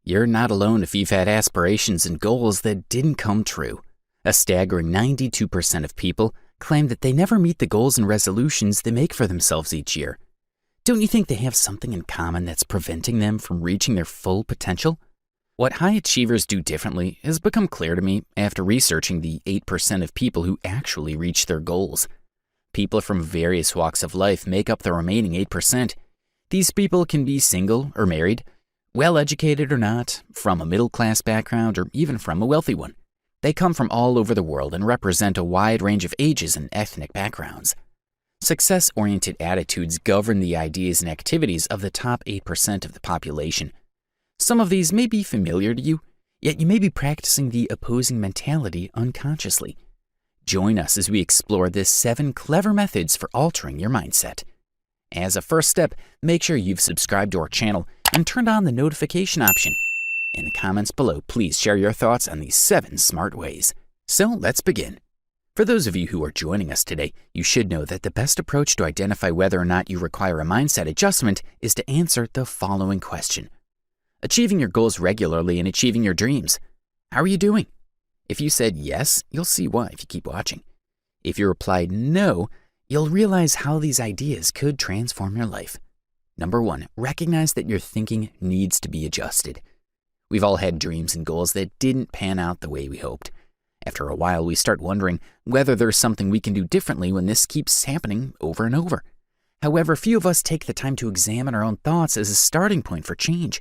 You're not alone if you've had aspirations and goals that didn't come true. A staggering 92% of people claim that they never meet the goals and resolutions they make for themselves each year. Don't you think they have something in common that's preventing them from reaching their full potential? What high achievers do differently has become clear to me after researching the 8% of people who actually reach their goals. People from various walks of life make up the remaining 8%. These people can be single or married, well-educated or not, from a middle-class background or even from a wealthy one. They come from all over the world and represent a wide range of ages and ethnic backgrounds. Success-oriented attitudes govern the ideas and activities of the top 8% of the population. Some of these may be familiar to you, yet you may be practicing the opposing mentality unconsciously. Join us as we explore the 7 clever methods for altering your mindset. As a first step, make sure you've subscribed to our channel and turned on the notification option. In the comments below, please share your thoughts on these 7 smart ways. So let's begin. For those of you who are joining us today, you should know that the best approach to identify whether or not you require a mindset adjustment is to answer the following question. Achieving your goals regularly and achieving your dreams. How are you doing? If you said yes, you'll see why if you keep watching. If you replied no, you'll realize how these ideas could transform your life. Number 1, recognize that your thinking needs to be adjusted. We've all had dreams and goals that didn't pan out the way we hoped. After a while, we start wondering whether there's something we can do differently when this keeps happening over and over. However, few of us take the time to examine our own thoughts as a starting point for change.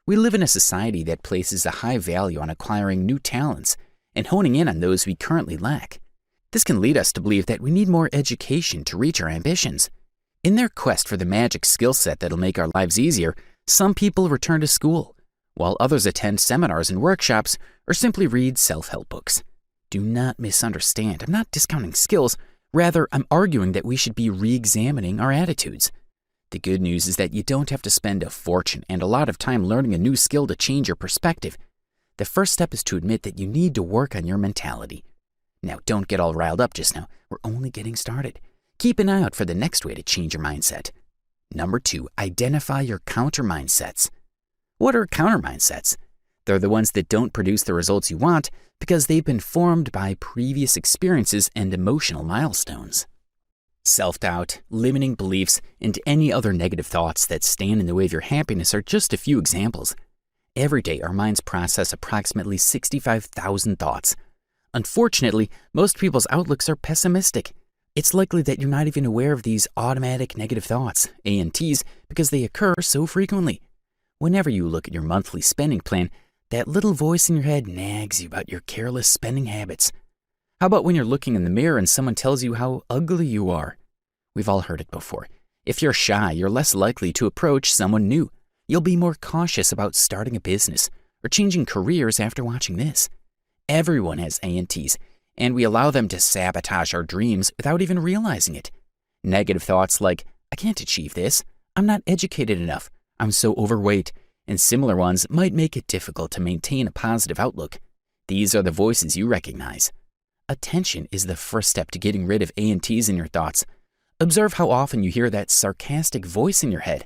We live in a society that places a high value on acquiring new talents and honing in on those we currently lack. This can lead us to believe that we need more education to reach our ambitions. In their quest for the magic skill set that'll make our lives easier, some people return to school, while others attend seminars and workshops or simply read self-help books. Do not misunderstand. I'm not discounting skills. Rather, I'm arguing that we should be re-examining our attitudes. The good news is that you don't have to spend a fortune and a lot of time learning a new skill to change your perspective. The first step is to admit that you need to work on your mentality. Now, don't get all riled up just now. We're only getting started. Keep an eye out for the next way to change your mindset. Number 2, identify your counter mindsets. What are counter mindsets? They're the ones that don't produce the results you want because they've been formed by previous experiences and emotional milestones. Self-doubt, limiting beliefs, and any other negative thoughts that stand in the way of your happiness are just a few examples. Every day, our minds process approximately 65,000 thoughts. Unfortunately, most people's outlooks are pessimistic. It's likely that you're not even aware of these automatic negative thoughts, ANTs, because they occur so frequently. Whenever you look at your monthly spending plan, that little voice in your head nags you about your careless spending habits. How about when you're looking in the mirror and someone tells you how ugly you are? We've all heard it before. If you're shy, you're less likely to approach someone new. You'll be more cautious about starting a business or changing careers after watching this. Everyone has ANTs, and we allow them to sabotage our dreams without even realizing it. Negative thoughts like, I can't achieve this, I'm not educated enough, I'm so overweight, and similar ones might make it difficult to maintain a positive outlook. These are the voices you recognize. Attention is the first step to getting rid of ANTs in your thoughts. Observe how often you hear that sarcastic voice in your head.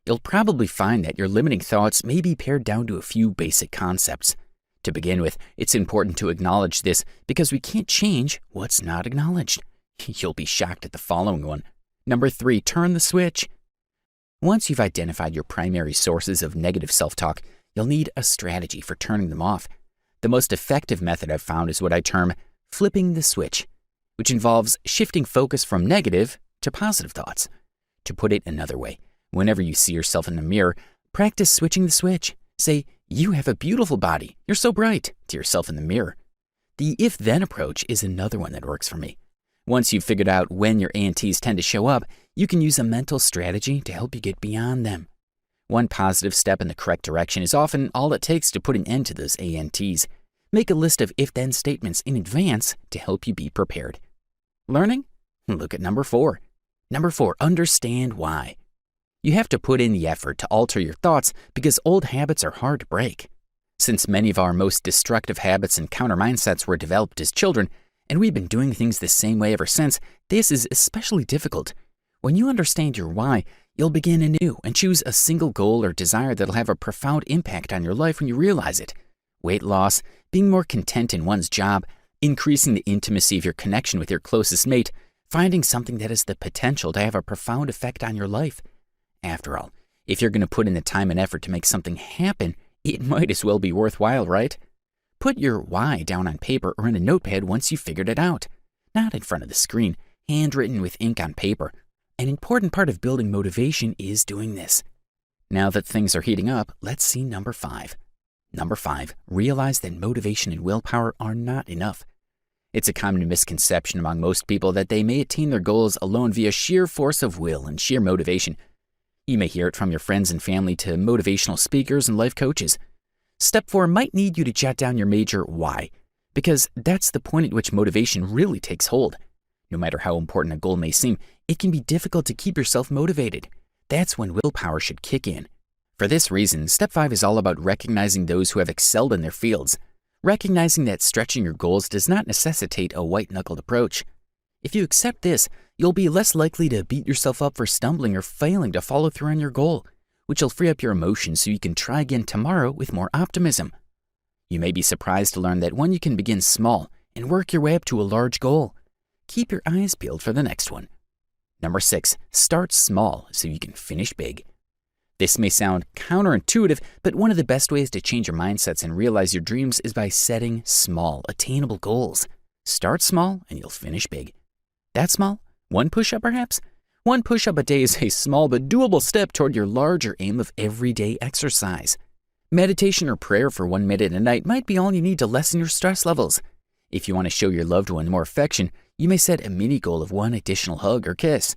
You'll probably find that your limiting thoughts may be pared down to a few basic concepts. To begin with, it's important to acknowledge this because we can't change what's not acknowledged. You'll be shocked at the following one. Number 3, turn the switch. Once you've identified your primary sources of negative self-talk, you'll need a strategy for turning them off. The most effective method I've found is what I term flipping the switch, which involves shifting focus from negative to positive thoughts. To put it another way, whenever you see yourself in the mirror, practice switching the switch. Say, you have a beautiful body, you're so bright, to yourself in the mirror. The if-then approach is another one that works for me. Once you've figured out when your ANTs tend to show up, you can use a mental strategy to help you get beyond them. One positive step in the correct direction is often all it takes to put an end to those ANTs. Make a list of if-then statements in advance to help you be prepared. Learning? Look at number 4. Number 4, understand why. You have to put in the effort to alter your thoughts because old habits are hard to break. Since many of our most destructive habits and counter mindsets were developed as children, and we've been doing things the same way ever since, this is especially difficult. When you understand your why, You'll begin anew and choose a single goal or desire that'll have a profound impact on your life when you realize it. Weight loss, being more content in one's job, increasing the intimacy of your connection with your closest mate, finding something that has the potential to have a profound effect on your life. After all, if you're going to put in the time and effort to make something happen, it might as well be worthwhile, right? Put your why down on paper or in a notepad once you've figured it out. Not in front of the screen, handwritten with ink on paper. An important part of building motivation is doing this. Now that things are heating up, let's see number 5. Number 5, realize that motivation and willpower are not enough. It's a common misconception among most people that they may attain their goals alone via sheer force of will and sheer motivation. You may hear it from your friends and family to motivational speakers and life coaches. Step 4 might need you to jot down your major why, because that's the point at which motivation really takes hold. No matter how important a goal may seem, it can be difficult to keep yourself motivated. That's when willpower should kick in. For this reason, Step 5 is all about recognizing those who have excelled in their fields. Recognizing that stretching your goals does not necessitate a white-knuckled approach. If you accept this, you'll be less likely to beat yourself up for stumbling or failing to follow through on your goal, which will free up your emotions so you can try again tomorrow with more optimism. You may be surprised to learn that you can begin small and work your way up to a large goal. Keep your eyes peeled for the next one. Number 6, start small so you can finish big. This may sound counterintuitive, but one of the best ways to change your mindsets and realize your dreams is by setting small, attainable goals. Start small and you'll finish big. That small? 1 push-up perhaps? 1 push-up a day is a small but doable step toward your larger aim of everyday exercise. Meditation or prayer for 1 minute a night might be all you need to lessen your stress levels. If you want to show your loved one more affection, you may set a mini goal of 1 additional hug or kiss.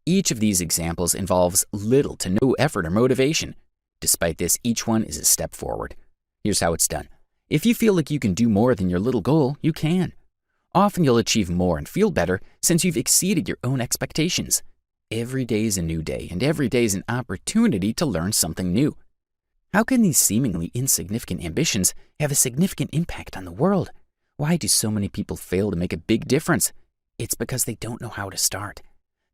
Each of these examples involves little to no effort or motivation. Despite this, each one is a step forward. Here's how it's done. If you feel like you can do more than your little goal, you can. Often you'll achieve more and feel better since you've exceeded your own expectations. Every day is a new day, and every day is an opportunity to learn something new. How can these seemingly insignificant ambitions have a significant impact on the world? Why do so many people fail to make a big difference? It's because they don't know how to start.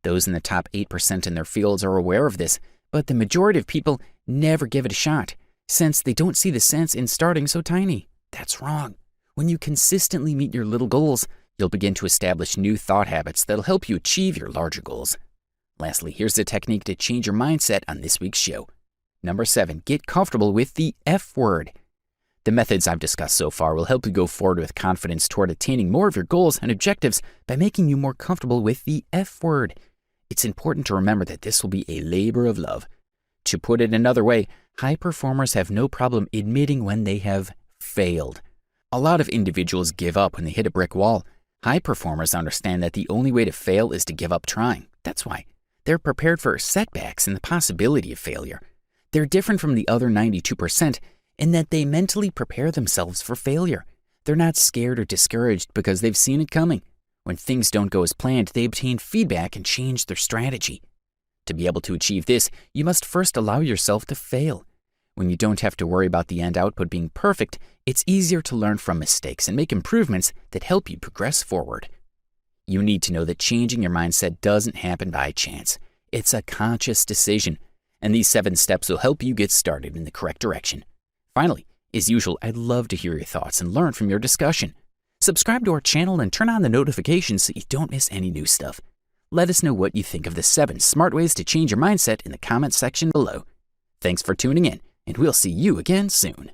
Those in the top 8% in their fields are aware of this, but the majority of people never give it a shot, since they don't see the sense in starting so tiny. That's wrong. When you consistently meet your little goals, you'll begin to establish new thought habits that'll help you achieve your larger goals. Lastly, here's a technique to change your mindset on this week's show. Number 7, get comfortable with the F word. The methods I've discussed so far will help you go forward with confidence toward attaining more of your goals and objectives by making you more comfortable with the F word. It's important to remember that this will be a labor of love. To put it another way, high performers have no problem admitting when they have failed. A lot of individuals give up when they hit a brick wall. High performers understand that the only way to fail is to give up trying. That's why they're prepared for setbacks and the possibility of failure. They're different from the other 92% in that they mentally prepare themselves for failure. They're not scared or discouraged because they've seen it coming. When things don't go as planned, they obtain feedback and change their strategy. To be able to achieve this, you must first allow yourself to fail. When you don't have to worry about the end output being perfect, it's easier to learn from mistakes and make improvements that help you progress forward. You need to know that changing your mindset doesn't happen by chance. It's a conscious decision, and these 7 steps will help you get started in the correct direction. Finally, as usual, I'd love to hear your thoughts and learn from your discussion. Subscribe to our channel and turn on the notifications so you don't miss any new stuff. Let us know what you think of the 7 smart ways to change your mindset in the comments section below. Thanks for tuning in, and we'll see you again soon.